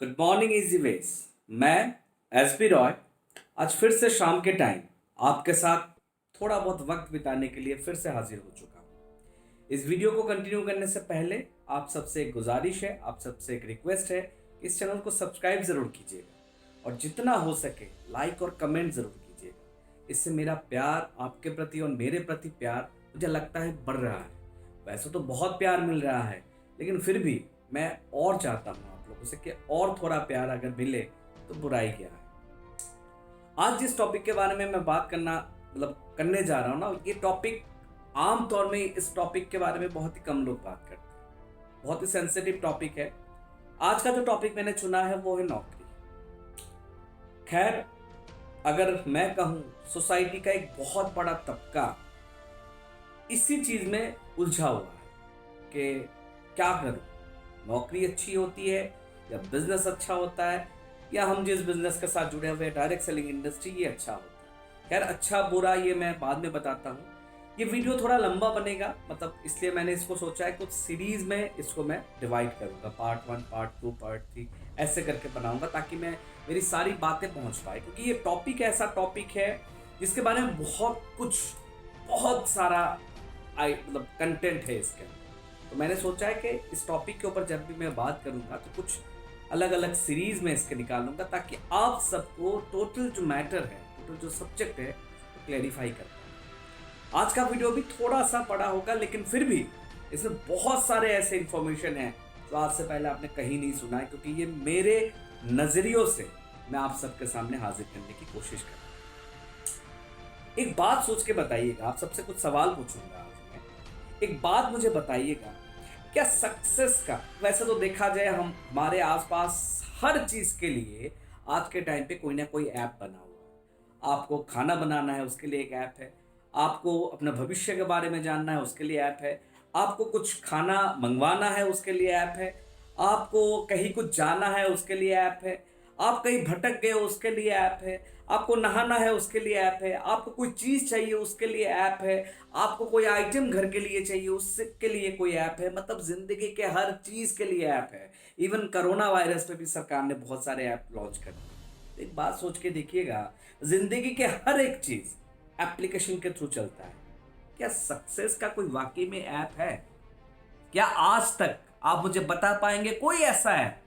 Good morning easy veg. मैं SB Roy आज फिर से शाम के टाइम आपके साथ थोड़ा बहुत वक्त बिताने के लिए फिर से हाजिर हो चुका हूँ। इस वीडियो को कंटिन्यू करने से पहले आप सबसे एक गुजारिश है, आप सबसे एक रिक्वेस्ट है कि इस चैनल को सब्सक्राइब ज़रूर कीजिएगा और जितना हो सके लाइक और कमेंट ज़रूर कीजिएगा। इससे मेरा प्यार आपके प्रति और मेरे प्रति प्यार मुझे लगता है बढ़ रहा है। वैसे तो बहुत प्यार मिल रहा है, लेकिन फिर भी मैं और चाहता हूँ आप लोगों से कि और थोड़ा प्यार अगर मिले तो बुराई क्या है। आज जिस टॉपिक के बारे में मैं बात करने जा रहा हूँ ना, ये टॉपिक आम तौर में इस टॉपिक के बारे में बहुत ही कम लोग बात करते हैं। बहुत ही सेंसिटिव टॉपिक है। आज का जो टॉपिक मैंने चुना है वो है नौकरी। खैर, अगर मैं कहूँ सोसाइटी का एक बहुत बड़ा तबका इसी चीज में उलझा हुआ है कि क्या करूं, नौकरी अच्छी होती है या बिजनेस अच्छा होता है, या हम जिस बिजनेस के साथ जुड़े हुए डायरेक्ट सेलिंग इंडस्ट्री ये अच्छा होता है। खैर, अच्छा बुरा ये मैं बाद में बताता हूँ। ये वीडियो थोड़ा लंबा बनेगा, मतलब इसलिए मैंने इसको सोचा है कुछ सीरीज में इसको मैं डिवाइड करूंगा, पार्ट 1, पार्ट 2, पार्ट 3 ऐसे करके बनाऊंगा ताकि मैं मेरी सारी बातें पहुंच पाए, क्योंकि ये टॉपिक ऐसा टॉपिक है जिसके बारे में बहुत सारा कंटेंट है इसके अंदर। तो मैंने सोचा है कि इस टॉपिक के ऊपर जब भी मैं बात करूंगा तो कुछ अलग अलग सीरीज में इसके निकालूंगा ताकि आप सबको टोटल जो मैटर है, टोटल जो सब्जेक्ट है वो क्लैरिफाई कर पाए। आज का वीडियो भी थोड़ा सा बड़ा होगा, लेकिन फिर भी इसमें बहुत सारे ऐसे इंफॉर्मेशन हैं जो आज से पहले आपने कहीं नहीं सुना है, क्योंकि ये मेरे नजरियों से मैं आप सबके सामने हाजिर करने की कोशिश कर रहा हूं। एक बात सोच के बताइएगा, आप सबसे कुछ सवाल पूछूंगा आज मैं। एक बात मुझे बताइएगा, क्या सक्सेस का, वैसे तो देखा जाए हम हमारे आसपास हर चीज के लिए आज के टाइम पे कोई ना कोई ऐप बना हुआ है। आपको खाना बनाना है उसके लिए एक ऐप है, आपको अपना भविष्य के बारे में जानना है उसके लिए ऐप है, आपको कुछ खाना मंगवाना है उसके लिए ऐप है, आपको कहीं कुछ जाना है उसके लिए ऐप है, आप कहीं भटक गए उसके लिए ऐप है, आपको नहाना है उसके लिए ऐप है, आपको कोई चीज चाहिए उसके लिए ऐप है, आपको कोई आइटम घर के लिए चाहिए उसके लिए कोई ऐप है। मतलब जिंदगी के हर चीज के लिए ऐप है। इवन कोरोना वायरस पे भी सरकार ने बहुत सारे ऐप लॉन्च कर दिए। एक बात सोच के देखिएगा, जिंदगी के हर एक चीज एप्लीकेशन के थ्रू चलता है। क्या सक्सेस का कोई वाकई में ऐप है? क्या आज तक आप मुझे बता पाएंगे कोई ऐसा ऐप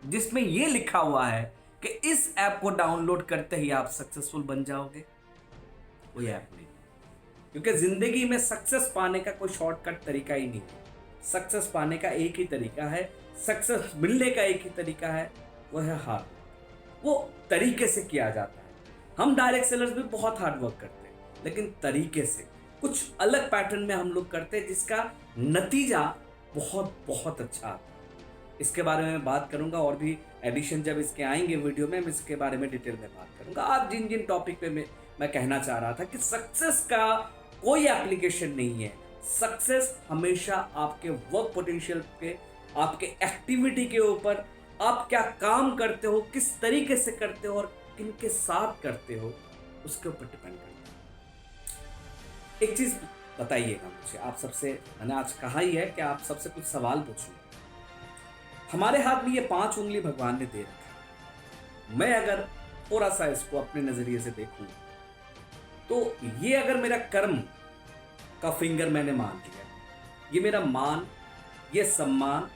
जिसमें यह लिखा हुआ है कि इस ऐप को डाउनलोड करते ही आप सक्सेसफुल बन जाओगे? कोई ऐप नहीं। क्योंकि जिंदगी में सक्सेस पाने का कोई शॉर्टकट तरीका ही नहीं है। सक्सेस पाने का एक ही तरीका है, सक्सेस मिलने का एक ही तरीका है, वो है हार्ड वर्क। वो तरीके से किया जाता है। हम डायरेक्ट सेलर्स भी बहुत हार्ड वर्क करते हैं, लेकिन तरीके से कुछ अलग पैटर्न में हम लोग करते हैं जिसका नतीजा बहुत बहुत अच्छा आता है। इसके बारे में मैं बात करूंगा, और भी एडिशन जब इसके आएंगे वीडियो में मैं इसके बारे में डिटेल में बात करूंगा। आज जिन जिन टॉपिक पे मैं कहना चाह रहा था कि सक्सेस का कोई एप्लीकेशन नहीं है। सक्सेस हमेशा आपके वर्क पोटेंशियल पे, आपके एक्टिविटी के ऊपर, आप क्या काम करते हो, किस तरीके से करते हो और किन के साथ करते हो, उसके ऊपर डिपेंड करता है। एक चीज बताइएगा मुझे, आप सबसे मैंने आज कहा ही है कि आप सबसे कुछ सवाल पूछूंगा। हमारे हाथ में ये 5 उंगली भगवान ने दे रखा है। मैं अगर थोड़ा सा इसको अपने नजरिए से देखूं तो ये अगर मेरा कर्म का फिंगर मैंने मान लिया, ये मेरा मान, ये सम्मान,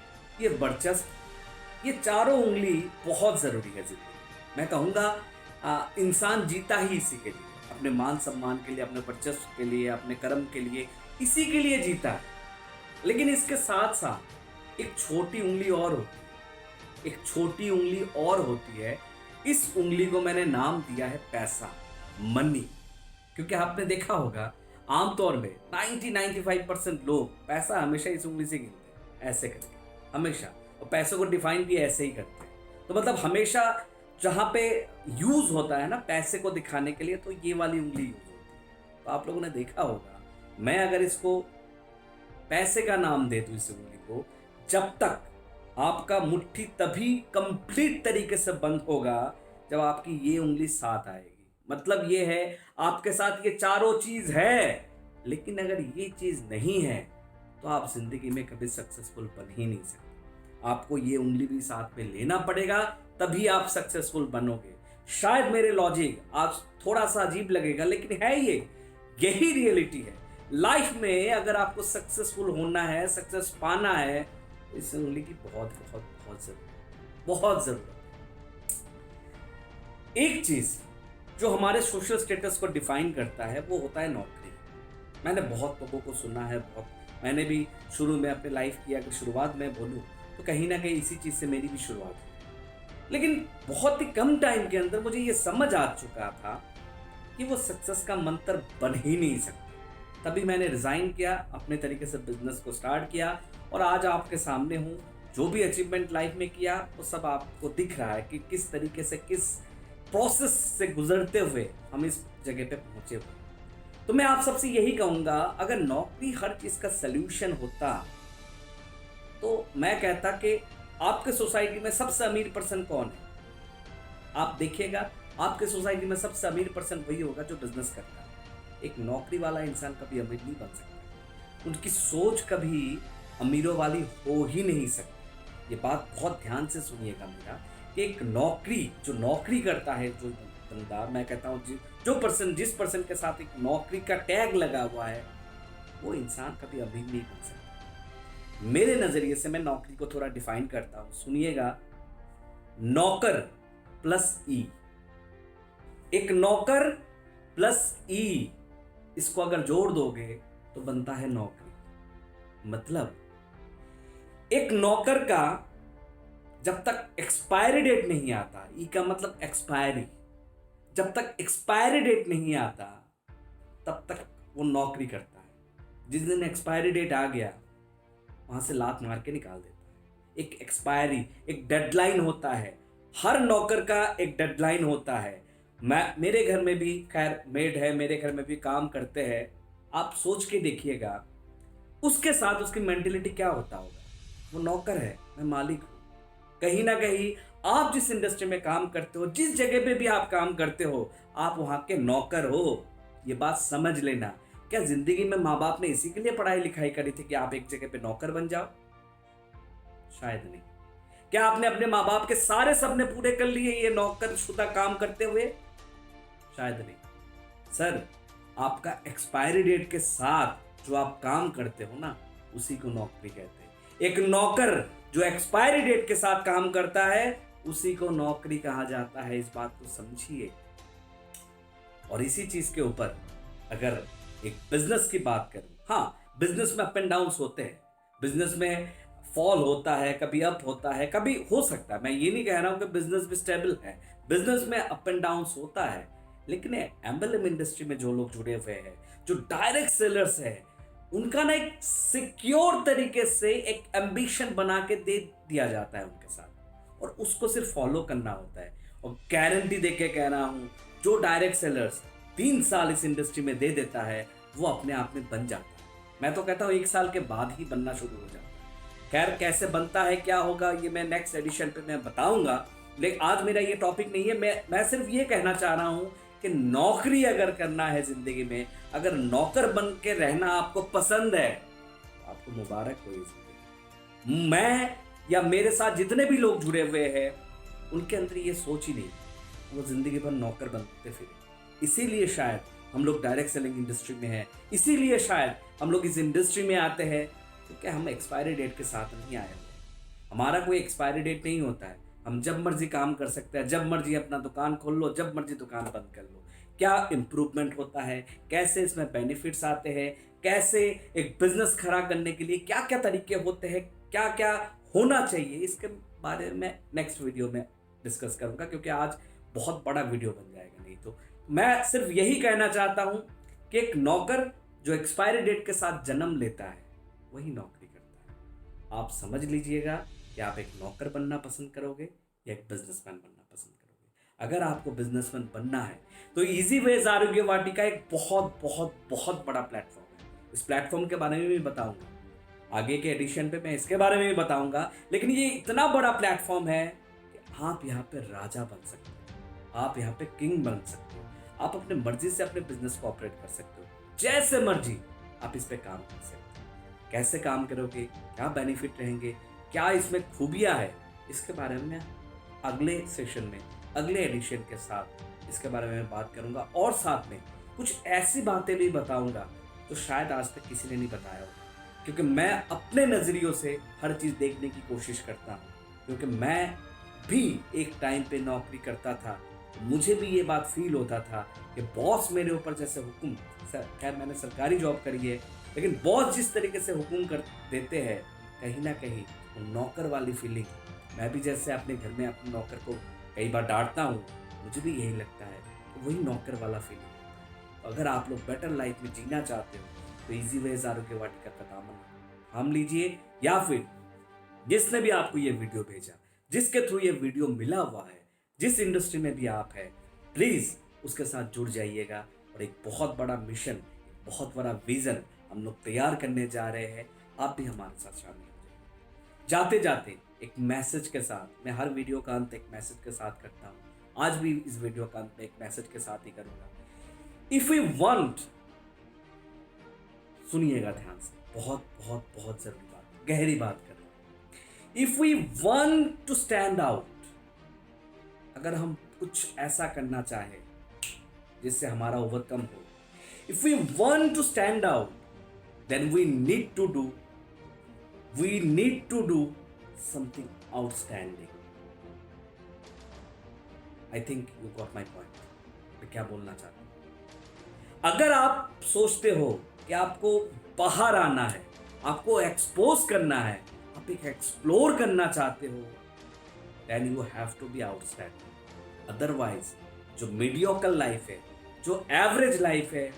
ये वर्चस्व, ये चारों उंगली बहुत जरूरी है जिंदगी। मैं कहूंगा इंसान जीता ही इसी के लिए, अपने मान सम्मान के लिए, अपने वर्चस्व के लिए, अपने कर्म के लिए, इसी के लिए जीता है। लेकिन इसके साथ साथ एक छोटी उंगली और होती है, एक छोटी उंगली और होती है। इस उंगली को मैंने नाम दिया है पैसा, मनी। क्योंकि आपने देखा होगा आमतौर में 90-95% लोग पैसा हमेशा इस उंगली से गिनते हैं, ऐसे करके हमेशा, और पैसों को डिफाइन भी ऐसे ही करते हैं। तो मतलब हमेशा जहां पे यूज होता है ना पैसे को दिखाने के लिए, तो ये वाली उंगली यूज होती है। तो आप लोगों ने देखा होगा, मैं अगर इसको पैसे का नाम दे दूं इस उंगली को, जब तक आपका मुट्ठी तभी कंप्लीट तरीके से बंद होगा जब आपकी ये उंगली साथ आएगी। मतलब ये है, आपके साथ ये चारों चीज है, लेकिन अगर ये चीज नहीं है तो आप जिंदगी में कभी सक्सेसफुल बन ही नहीं सकते। आपको ये उंगली भी साथ में लेना पड़ेगा, तभी आप सक्सेसफुल बनोगे। शायद मेरे लॉजिक आज थोड़ा सा अजीब लगेगा, लेकिन है ये, यही रियलिटी है। लाइफ में अगर आपको सक्सेसफुल होना है, सक्सेस पाना है, इस उंगली की बहुत बहुत बहुत जरूरत, बहुत जरूरत। एक चीज जो हमारे सोशल स्टेटस को डिफाइन करता है वो होता है नौकरी। मैंने बहुत लोगों को सुना है, मैंने भी शुरू में अपने लाइफ की अगर शुरुआत में बोलूँ तो कहीं ना कहीं इसी चीज़ से मेरी भी शुरुआत हुई। लेकिन बहुत ही कम टाइम के अंदर मुझे ये समझ आ चुका था कि वो सक्सेस का मंत्र बन ही नहीं सकता। तभी मैंने रिज़ाइन किया, अपने तरीके से बिजनेस को स्टार्ट किया और आज आपके सामने हूँ। जो भी अचीवमेंट लाइफ में किया वो सब आपको दिख रहा है कि किस तरीके से, किस प्रोसेस से गुजरते हुए हम इस जगह पे पहुंचे हुए। तो मैं आप सबसे यही कहूंगा, अगर नौकरी हर चीज का सल्यूशन होता तो मैं कहता कि आपके सोसाइटी में सबसे अमीर पर्सन कौन है? आप देखिएगा, आपके सोसाइटी में सबसे अमीर पर्सन वही होगा जो बिजनेस करता है। एक नौकरी वाला इंसान कभी अमीर नहीं बन सकता, उनकी सोच कभी अमीरों वाली हो ही नहीं सकती। ये बात बहुत ध्यान से सुनिएगा मेरा, कि एक नौकरी, जो नौकरी करता है जो बंदा, मैं कहता हूँ जो पर्सन, जिस पर्सन के साथ एक नौकरी का टैग लगा हुआ है, वो इंसान कभी अमीर नहीं बन सकता। मेरे नजरिए से मैं नौकरी को थोड़ा डिफाइन करता हूं, सुनिएगा। नौकर प्लस ई, एक नौकर प्लस ई, इसको अगर जोड़ दोगे तो बनता है नौकरी। मतलब एक नौकर का जब तक एक्सपायरी डेट नहीं आता, ई का मतलब एक्सपायरी, जब तक एक्सपायरी डेट नहीं आता तब तक वो नौकरी करता है। जिस दिन एक्सपायरी डेट आ गया वहां से लात मार के निकाल देता है। एक एक्सपायरी, एक डेडलाइन होता है, हर नौकर का एक डेडलाइन होता है। मेरे घर में भी खैर मेड है, मेरे घर में भी काम करते हैं। आप सोच के देखिएगा उसके साथ उसकी मेंटेलिटी क्या होता होगा। वो नौकर है, मैं मालिक हूं। कहीं ना कहीं आप जिस इंडस्ट्री में काम करते हो, जिस जगह पे भी आप काम करते हो, आप वहां के नौकर हो। ये बात समझ लेना। क्या जिंदगी में माँ बाप ने इसी के लिए पढ़ाई लिखाई करी थी कि आप एक जगह पे नौकर बन जाओ? शायद नहीं। क्या आपने अपने माँ बाप के सारे सपने पूरे कर लिए ये नौकर शुदा काम करते हुए? शायद नहीं। सर, आपका एक्सपायरी डेट के साथ जो आप काम करते हो ना, उसी को नौकरी कहते हैं। एक नौकर जो एक्सपायरी डेट के साथ काम करता है, उसी को नौकरी कहा जाता है। इस बात को समझिए। और इसी चीज के ऊपर अगर एक बिजनेस की बात करूं, हाँ, बिजनेस में अप एंड डाउन्स होते हैं, बिजनेस में फॉल होता है, कभी अप होता है, कभी हो सकता है। मैं ये नहीं कह रहा हूं कि बिजनेस भी स्टेबल है, बिजनेस में अप एंड डाउन्स होता है। लेकिन एमएलएम इंडस्ट्री में जो लोग जुड़े हुए हैं, जो डायरेक्ट सेलर्स है, उनका ना एक सिक्योर तरीके से एक एम्बिशन बना के दे दिया जाता है उनके साथ, और उसको सिर्फ फॉलो करना होता है। और गारंटी दे के कह रहा हूं, जो डायरेक्ट सेलर्स 3 साल इस इंडस्ट्री में दे देता है, वो अपने आप में बन जाता है। मैं तो कहता हूं 1 साल के बाद ही बनना शुरू हो जाता है। खैर, कैसे बनता है, क्या होगा, ये मैं नेक्स्ट एडिशन पे मैं बताऊंगा। लेकिन आज मेरा ये टॉपिक नहीं है। मैं सिर्फ ये कहना चाह रहा हूं कि नौकरी अगर करना है जिंदगी में, अगर नौकर बन के रहना आपको पसंद है, तो आपको मुबारक हो जिंदगी। मैं या मेरे साथ जितने भी लोग जुड़े हुए हैं, उनके अंदर ये सोच ही नहीं, वो जिंदगी भर नौकर बनते फिरे। इसीलिए शायद हम लोग डायरेक्ट सेलिंग इंडस्ट्री में हैं, इसीलिए शायद हम लोग इस इंडस्ट्री में आते हैं, क्योंकि हम एक्सपायरी डेट के साथ नहीं आए हुए। हमारा कोई एक्सपायरी डेट नहीं होता है। हम जब मर्जी काम कर सकते हैं, जब मर्जी अपना दुकान खोल लो, जब मर्जी दुकान बंद कर लो। क्या इंप्रूवमेंट होता है, कैसे इसमें बेनिफिट्स आते हैं, कैसे एक बिजनेस खड़ा करने के लिए क्या क्या तरीके होते हैं, क्या क्या होना चाहिए, इसके बारे में नेक्स्ट वीडियो में डिस्कस करूंगा, क्योंकि आज बहुत बड़ा वीडियो बन जाएगा। नहीं तो मैं सिर्फ यही कहना चाहता हूं कि एक नौकर जो एक्सपायरी डेट के साथ जन्म लेता है, वही नौकरी करता है। आप समझ लीजिएगा कि आप एक नौकर बनना पसंद करोगे या एक बिजनेसमैन बनना पसंद करोगे। अगर आपको बिजनेसमैन बनना है तो इजी वेज आरोग्य वाटिका एक बहुत बहुत बहुत बड़ा प्लेटफॉर्म है। इस प्लेटफॉर्म के बारे में भी बताऊंगा, आगे के एडिशन पे मैं इसके बारे में भी बताऊंगा। लेकिन ये इतना बड़ा प्लेटफॉर्म है कि आप यहाँ पे राजा बन सकते हो, आप यहाँ पे किंग बन सकते हो। आप अपने मर्जी से अपने बिजनेस को ऑपरेट कर सकते हो, जैसे मर्जी आप इस पे काम कर सकते हो। कैसे काम करोगे, क्या बेनिफिट रहेंगे, क्या इसमें खूबियाँ है, इसके बारे में अगले सेशन में, अगले एडिशन के साथ इसके बारे में बात करूंगा, और साथ में कुछ ऐसी बातें भी बताऊंगा जो शायद आज तक किसी ने नहीं बताया हो, क्योंकि मैं अपने नज़रियों से हर चीज़ देखने की कोशिश करता हूँ। क्योंकि मैं भी एक टाइम पे नौकरी करता था, मुझे भी ये बात फील होता था कि बॉस मेरे ऊपर जैसे हुक्म, खैर मैंने सरकारी जॉब करी है, लेकिन बॉस जिस तरीके से हुक्म कर देते हैं, कहीं ना कहीं वो नौकर वाली फीलिंग, मैं भी जैसे अपने घर में अपने नौकर को कई बार डांटता हूँ, मुझे भी यही लगता है कि वही नौकर वाला फीलिंग। अगर आप लोग बेटर लाइफ में जीना चाहते हो तो इजी वेज आरोग्य वाटिका का दामन थाम लीजिए, या फिर जिसने भी आपको ये वीडियो भेजा, जिसके थ्रू ये वीडियो मिला हुआ है, जिस इंडस्ट्री में भी आप है, प्लीज उसके साथ जुड़ जाइएगा और एक बहुत बड़ा मिशन, एक बहुत बड़ा विजन हम लोग तैयार करने जा रहे हैं। आप भी हमारे साथ शामिल हो जाइए। जाते जाते एक मैसेज के साथ, मैं हर वीडियो का अंत एक मैसेज के साथ करता हूँ, आज भी इस वीडियो का अंत में एक मैसेज के साथ ही करूंगा। इफ यू वांट, सुनिएगा ध्यान से, बहुत बहुत बहुत जरूरी बात, गहरी बात कर रहा हूं। If we want to stand out, अगर हम कुछ ऐसा करना चाहे जिससे हमारा ओवरकम हो, if we want to stand out, then we need to do something outstanding. I think you got my point, मैं क्या बोलना चाहता हूं। अगर आप सोचते हो कि आपको बाहर आना है, आपको एक्सपोज करना है, आप एक एक्सप्लोर करना चाहते हो, then you have to be outstanding. Otherwise जो मीडियोकर लाइफ है, जो एवरेज लाइफ है,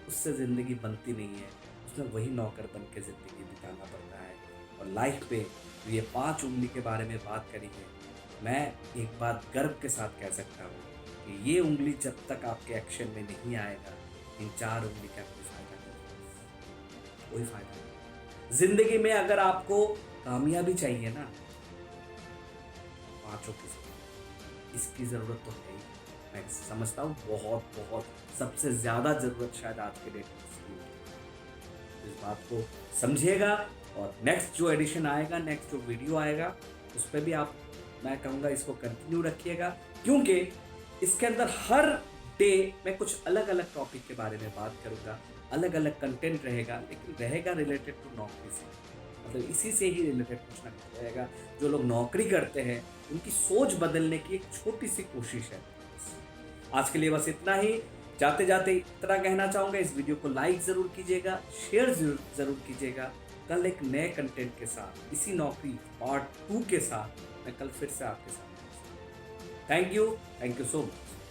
उससे ज़िंदगी बनती नहीं है, उसमें वही नौकर बन के ज़िंदगी बिताना पड़ता है। और लाइफ पे तो ये 5 उंगली के बारे में बात करी है, मैं एक बात गर्व के साथ कह सकता हूँ कि ये उंगली जब तक आपके एक्शन में नहीं आएगा, इन 4 उंगली का कोई फायदा नहीं, कोई फायदा नहीं। जिंदगी में अगर आपको कामयाबी चाहिए ना, 5 की जरूरत, इसकी ज़रूरत तो है ही। मैं समझता हूँ बहुत बहुत सबसे ज़्यादा ज़रूरत शायद आज के डेट में इसकी है। इस बात को समझिएगा, और नेक्स्ट जो एडिशन आएगा, नेक्स्ट जो वीडियो आएगा, उस पर भी आप, मैं कहूँगा इसको कंटिन्यू रखिएगा, क्योंकि इसके अंदर हर डे मैं कुछ अलग अलग टॉपिक के बारे में बात करूँगा, अलग अलग कंटेंट रहेगा, लेकिन रहेगा रिलेटेड टू नौकरी से, मतलब इसी से ही रिलेटेड कुछ ना कुछ रहेगा। जो लोग नौकरी करते हैं उनकी सोच बदलने की एक छोटी सी कोशिश है। आज के लिए बस इतना ही। जाते जाते इतना कहना चाहूँगा, इस वीडियो को लाइक ज़रूर कीजिएगा, शेयर ज़रूर कीजिएगा। कल एक नए कंटेंट के साथ, इसी नौकरी पार्ट 2 के साथ मैं कल फिर से आपके साथ। Thank you so much.